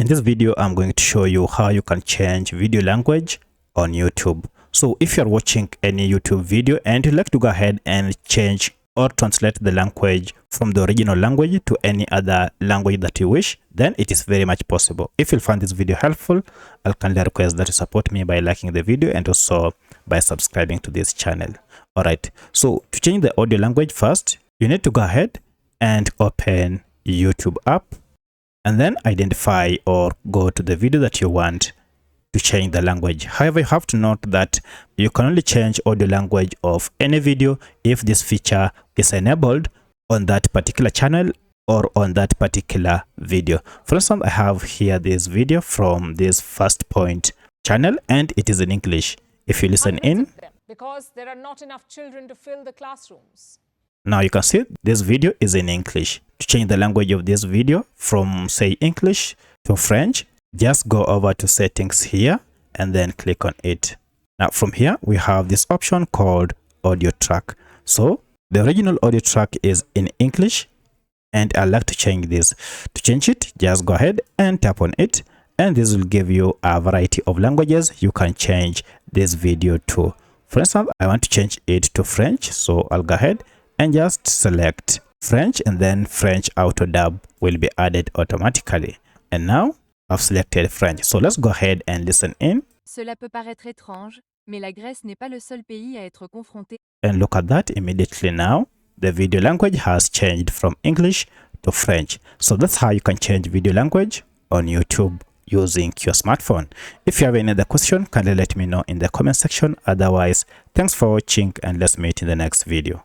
In this video, I'm going to show you how you can change video language on YouTube. So if you're watching any YouTube video and you'd like to go ahead and change or translate the language from the original language to any other language that you wish, then it is very much possible. If you find this video helpful, I'll kindly request that you support me by liking the video and also by subscribing to this channel. Alright, so to change the audio language first, you need to go ahead and open YouTube app and then identify or go to the video that you want to change the language. However, you have to note that you can only change audio language of any video if this feature is enabled on that particular channel or on that particular video. For instance, I have here this video from this First Point channel and it is in English. If you listen in, because there are not enough children to fill the classrooms. Now you can see this video is in English. To change the language of this video from say English to French, just go over to settings here and then click on it. Now from here we have this option called audio track. So the original audio track is in English and I'd like to change this. To change it, just go ahead and tap on it and this will give you a variety of languages you can change this video to. For instance, I want to change it to French, so I'll go ahead and just select French and then French auto dub will be added automatically. And now I've selected French. So let's go ahead and listen in. Cela peut paraître étrange, mais la Grèce n'est pas le seul pays à être confronté. And look at that immediately now. The video language has changed from English to French. So that's how you can change video language on YouTube using your smartphone. If you have any other question, kindly let me know in the comment section. Otherwise, thanks for watching and let's meet in the next video.